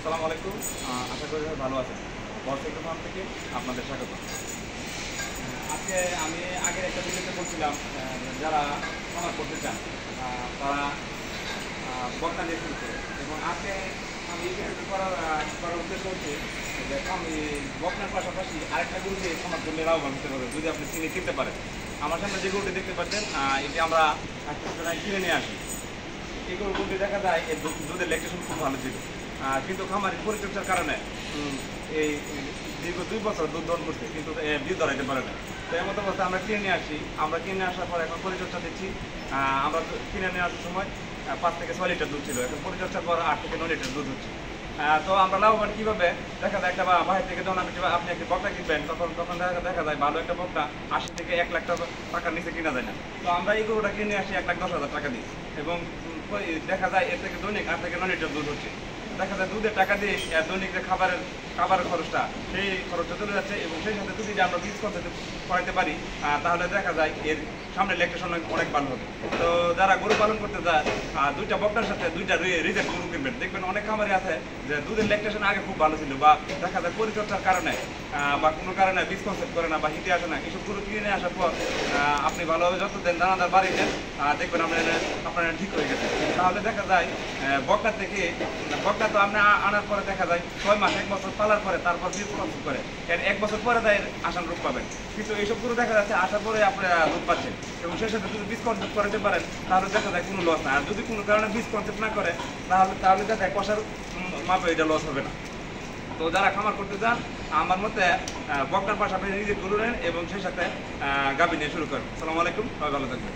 আসসালামু আলাইকুম। আশা করি ভালো আছেন। বর্ষিকা ফার্ম থেকে আপনাদের স্বাগত। আজকে আমি আগের একটা ভিডিওতে বলছিলাম যারা খামার করতে চান তারা বকনা দিয়ে শুরু করে, এবং আজকে আমি এই ভিডিওটি করার উদ্দেশ্য হচ্ছে যে আমি বকনার পাশাপাশি আরেকটা গরু দিয়ে খামার করলে লাভবান হতে পারবে যদি আপনি কিনতে পারেন। আমার সামনে যে গরুটি দেখতে পাচ্ছেন এটি আমরা কিনে নিয়ে আসি। এই গরুটি দেখা যায় এর দুধের ল্যাকটেশন খুব ভালো ছিল, কিন্তু খামারের পরিচর্যার কারণে এই দীর্ঘ 2 বছর দুধ দহন করছে, কিন্তু বীজ ধরাইতে পারে না। তো এমন অবস্থায় আমরা কিনে নিয়ে আসি। আমরা কিনে আসার পর এখন পরিচর্যা দিচ্ছি। আমরা কিনে নিয়ে আসার সময় 5 থেকে 6 লিটার দুধ ছিল, এখন পরিচর্যার পর 8 থেকে 9 লিটার দুধ হচ্ছে। তো আমরা লাভবান কীভাবে দেখা যায়, একটা বাইরে থেকে যখন আপনি একটা বকনা কিনবেন তখন দেখা যায় ভালো একটা বকনা 80 থেকে 1 লাখ টাকার নিচে কিনা যায় না। তো আমরা এই গরুটা কিনে আসি 1,10,000 টাকা দিই, এবং দেখা যায় এর থেকে দৈনিক 8 থেকে 9 লিটার দুধ হচ্ছে। দেখা যায় দুধের টাকা দিয়ে দৈনিক যে খাবারের খরচটা, সেই খরচটা চলে যাচ্ছে, এবং সেই সাথে যদি আমরা বীজ করাইতে পারি তাহলে দেখা যায় এর সামনে ল্যাকটেশন অনেক ভালো হবে। তো যারা গরু পালন করতে যায় 2টা বকনার সাথে 2টা রিজেক্ট গরু কিনবেন। দেখবেন অনেক খামারে আছে যে দুধের ল্যাকটেশন আগে খুব ভালো ছিল, বা দেখা যায় পরিচর্যার কারণে বা কোনো কারণে বীজ কনসেপ্ট করে না বা হিটে আসে না। এসব গরু কিনে আসার পর আপনি ভালোভাবে যত দেন, দানাদার বাড়ি দেন, দেখবেন আপনার ঠিক হয়ে গেছে। তাহলে দেখা যায় বকনা তো আপনি আনার পরে দেখা যায় 6 মাস 1 বছর পালার পরে তারপর বীজ কনসেপ্ট করে, এর 1 বছর পরে তাই আসান রূপ পাবেন। কিন্তু এইসব গরু দেখা যাচ্ছে আসার পরে আপনারা দুধ পাচ্ছেন, এবং সেই সাথে যদি বীজ কনসেপ্ট করাতে পারেন তাহলে দেখা যায় কোনো লস না। আর যদি কোনো কারণে বীজ কনসেপ্ট না করে তাহলে দেখা যায় কষার মাপে এটা লস হবে না। তো যারা খামার করতে চান আমার মতে বকনার পাশাপাশি নিজে গরু নেন এবং সেই সাথে গাভী নিয়ে শুরু করেন। আসসালামু আলাইকুম, সবাই ভালো থাকবেন।